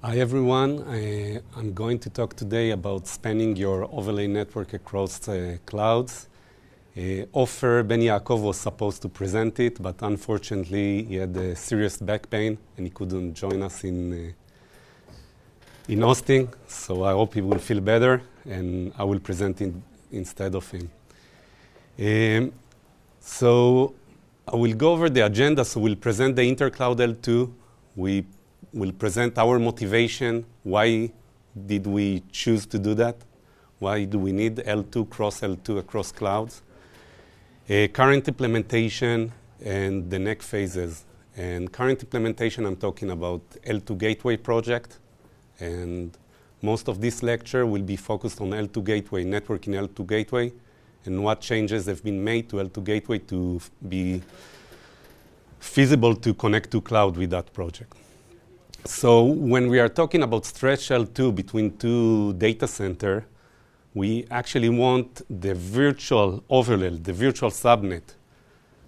Hi everyone, I'm going to talk today about spanning your overlay network across clouds. Ofer Ben Yaakov was supposed to present it, but unfortunately he had a serious back pain and he couldn't join us in Austin. So I hope he will feel better and I will present it instead of him. So I will go over the agenda. So we'll present the intercloud L2. We will present our motivation. Why did we choose to do that? Why do we need L2 across clouds? Current implementation and the next phases. And current implementation, I'm talking about L2 Gateway project. And most of this lecture will be focused on L2 Gateway, networking L2 Gateway, and what changes have been made to L2 Gateway to be feasible to connect to cloud with that project. So when we are talking about stretch L2 between two data centers, we actually want the virtual overlay, the virtual subnet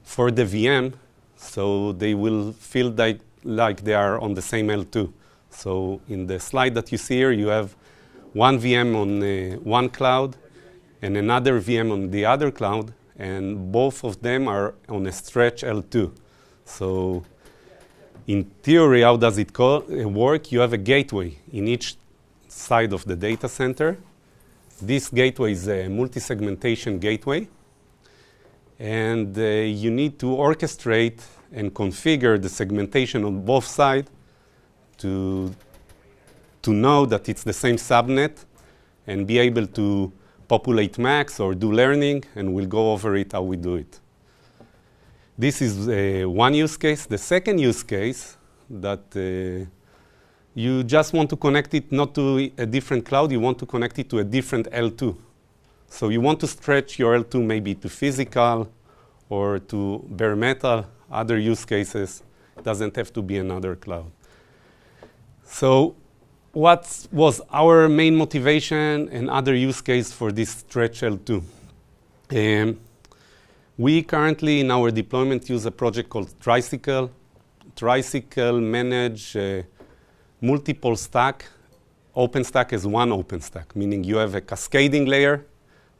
for the VM, so they will feel like they are on the same L2. So in the slide that you see here, you have one VM on one cloud and another VM on the other cloud, and both of them are on a stretch L2. So in theory, how does it work? You have a gateway in each side of the data center. This gateway is a multi-segmentation gateway. And you need to orchestrate and configure the segmentation on both sides to know that it's the same subnet and be able to populate max or do learning, and we'll go over it, how we do it. This is one use case. The second use case that you just want to connect it not to a different cloud, you want to connect it to a different L2. So you want to stretch your L2 maybe to physical or to bare metal, other use cases. It doesn't have to be another cloud. So what was our main motivation and other use case for this stretch L2? We currently, in our deployment, use a project called Tricycle. Tricycle manage multiple stack. OpenStack is one OpenStack, meaning you have a cascading layer,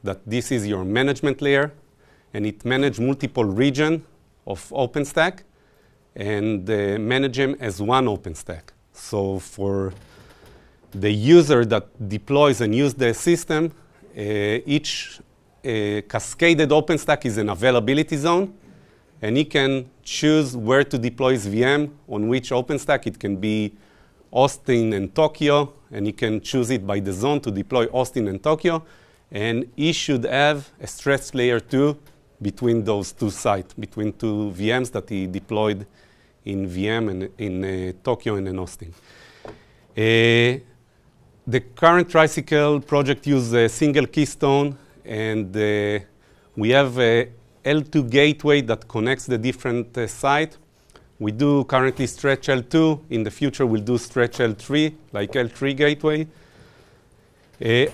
that this is your management layer, and it manages multiple regions of OpenStack and manage them as one OpenStack. So for the user that deploys and uses the system, each cascaded OpenStack is an availability zone, and he can choose where to deploy his VM, on which OpenStack. It can be Austin and Tokyo, and he can choose it by the zone to deploy Austin and Tokyo, and he should have a stretch layer 2 between those two sites, between two VMs that he deployed in VM and in Tokyo and in Austin. The current Tricycle project uses a single keystone, and we have a L2 gateway that connects the different sites. We do currently stretch L2. In the future, we'll do stretch L3, like L3 gateway.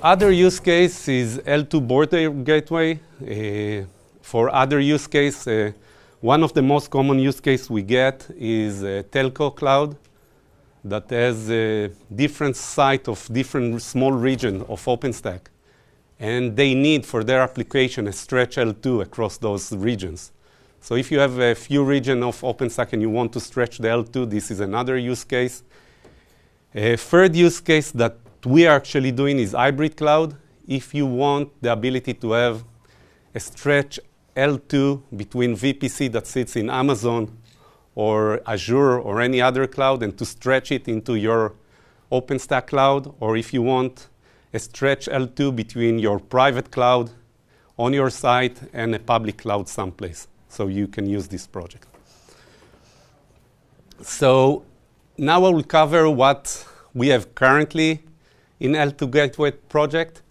Other use case is L2 border gateway. For other use case, one of the most common use case we get is telco cloud that has a different site of different small region of OpenStack. And they need for their application a stretch L2 across those regions. So if you have a few regions of OpenStack and you want to stretch the L2, this is another use case. A third use case that we are actually doing is hybrid cloud. If you want the ability to have a stretch L2 between VPC that sits in Amazon or Azure or any other cloud, and to stretch it into your OpenStack cloud, or if you want a stretch L2 between your private cloud on your site and a public cloud someplace. So you can use this project. So now I will cover what we have currently in L2 Gateway project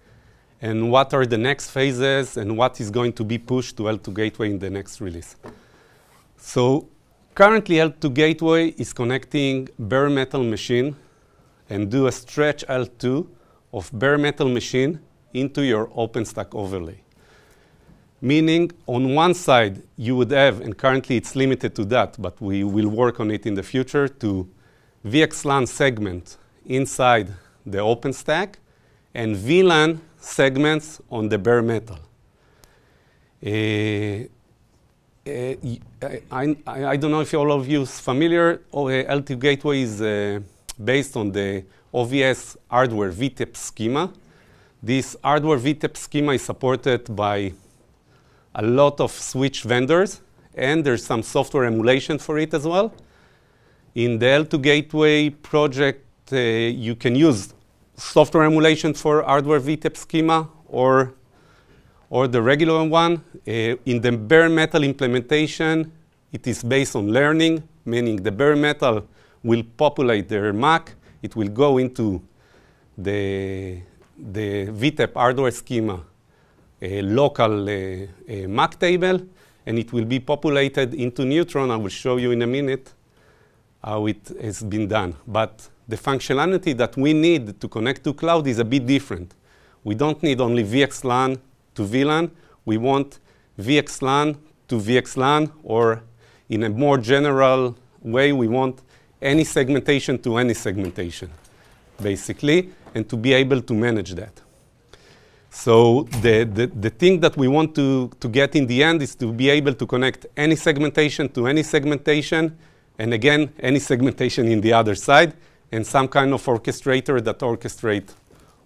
and what are the next phases and what is going to be pushed to L2 Gateway in the next release. So currently L2 Gateway is connecting bare metal machine and do a stretch L2 of bare metal machine into your OpenStack overlay. Meaning, on one side, you would have, and currently it's limited to that, but we will work on it in the future, to VXLAN segment inside the OpenStack and VLAN segments on the bare metal. I don't know if all of you are familiar. L2 Gateway is based on the OVS hardware VTEP schema. This hardware VTEP schema is supported by a lot of switch vendors, and there's some software emulation for it as well. In the L2 Gateway project, you can use software emulation for hardware VTEP schema or the regular one. In the bare metal implementation, it is based on learning, meaning the bare metal will populate their MAC. It will go into the VTEP hardware schema local MAC table, and it will be populated into Neutron. I will show you in a minute how it has been done. But the functionality that we need to connect to cloud is a bit different. We don't need only VXLAN to VLAN. We want VXLAN to VXLAN, or in a more general way, we want any segmentation to any segmentation, basically, and to be able to manage that. So the thing that we want to get in the end is to be able to connect any segmentation to any segmentation, and again, any segmentation in the other side, and some kind of orchestrator that orchestrates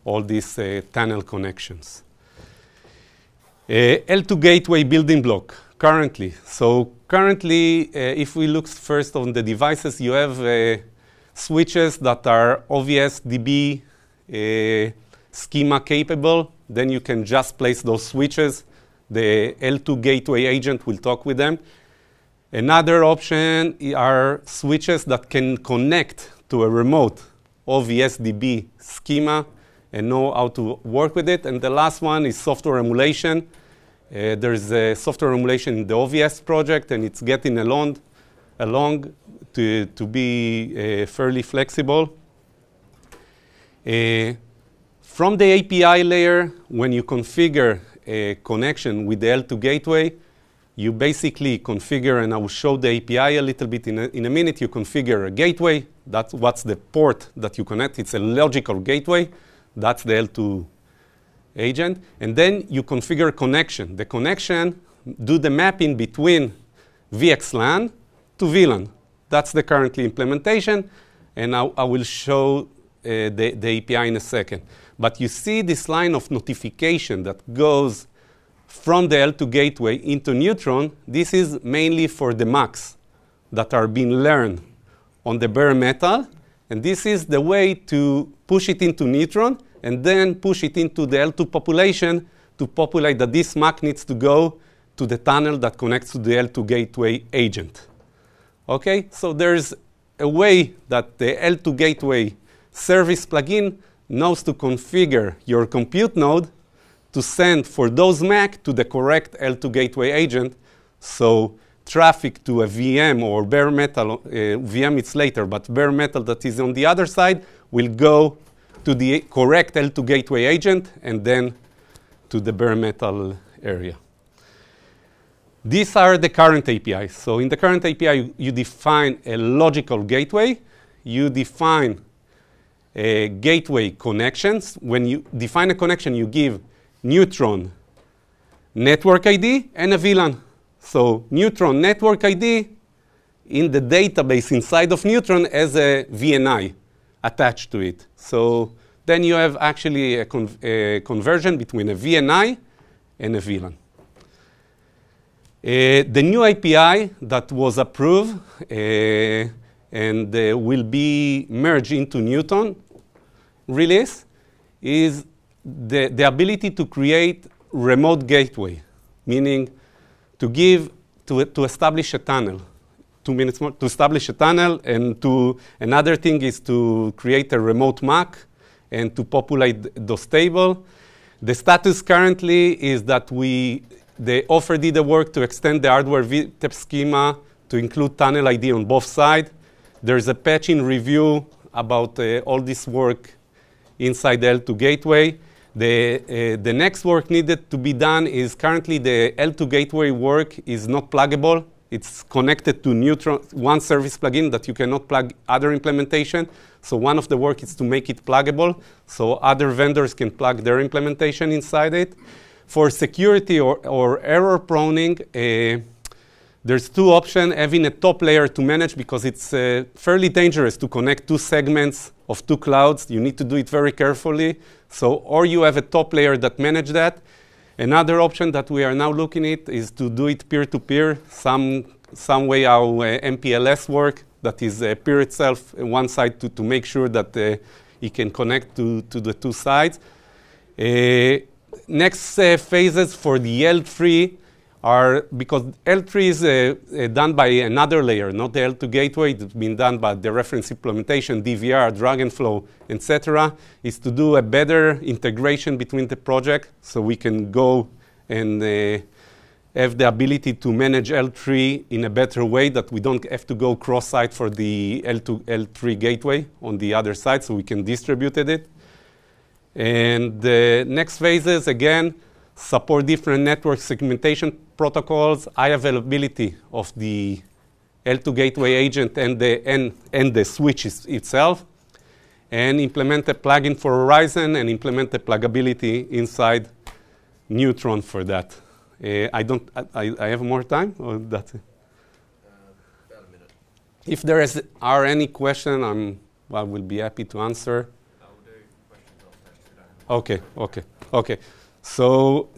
all these tunnel connections. L2 Gateway building block currently. So currently, if we look first on the devices, you have switches that are OVS DB schema capable. Then you can just place those switches. The L2 Gateway agent will talk with them. Another option are switches that can connect to a remote OVS DB schema and know how to work with it. And the last one is software emulation. There's a software emulation in the OVS project, and it's getting along to be fairly flexible. From the API layer, when you configure a connection with the L2 Gateway, you basically configure, and I will show the API a little bit in a minute. You configure a gateway. That's what's the port that you connect. It's a logical gateway. That's the L2 agent. And then you configure connection. The connection do the mapping between VXLAN to VLAN. That's the currently implementation. And I will show the API in a second. But you see this line of notification that goes from the L2 Gateway into Neutron. This is mainly for the MACs that are being learned on the bare metal. And this is the way to push it into Neutron and then push it into the L2 population to populate that this MAC needs to go to the tunnel that connects to the L2 Gateway agent. Okay, so there's a way that the L2 Gateway service plugin knows to configure your compute node to send for those MAC to the correct L2 Gateway agent. So traffic to a VM or bare metal, VM it's later, but bare metal that is on the other side will go to the correct L2 Gateway agent and then to the bare metal area. These are the current APIs. So in the current API, you define a logical gateway. You define gateway connections. When you define a connection, you give Neutron network ID and a VLAN. So Neutron network ID in the database inside of Neutron as a VNI attached to it. So then you have actually a conversion between a VNI and a VLAN. The new API that was approved and will be merged into Neutron release is the ability to create remote gateway, meaning to establish a tunnel. 2 minutes more to establish a tunnel, and another thing is to create a remote MAC and to populate those tables. The status currently is that the offer did the work to extend the hardware VTEP schema to include tunnel ID on both sides. There's a patch in review about all this work inside the L2 Gateway. The next work needed to be done is currently the L2 Gateway work is not pluggable it's connected to Neutron, one service plugin that you cannot plug other implementation. So one of the work is to make it pluggable, so other vendors can plug their implementation inside it. For security or error proning, there's two options: having a top layer to manage, because it's fairly dangerous to connect two segments of two clouds. You need to do it very carefully. So, or you have a top layer that manage that. Another option that we are now looking at is to do it peer-to-peer, some way how MPLS work, that is peer itself one side to make sure that it can connect to the two sides. Next phases for the L3 are, because L3 is done by another layer, not the L2 gateway. It's been done by the reference implementation, DVR, Dragonflow, etc. Is to do a better integration between the project, so we can go and have the ability to manage L3 in a better way, that we don't have to go cross-site for the L2, L3 gateway on the other side, so we can distribute it. And the next phases, again, support different network segmentation protocols, high availability of the L2 gateway agent and the switch itself, and implement a plugin for Horizon and implement the pluggability inside Neutron for that. I have more time, or that's it? About a minute. If there are any questions, I will be happy to answer. I will do questions after. Okay. So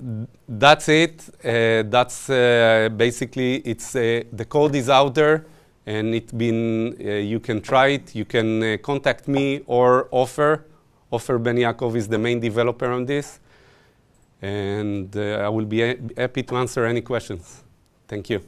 that's it. That's basically, it's the code is out there, and it's been. You can try it. You can contact me or Ofer. Ofer Ben Yaakov is the main developer on this, and I will be happy to answer any questions. Thank you.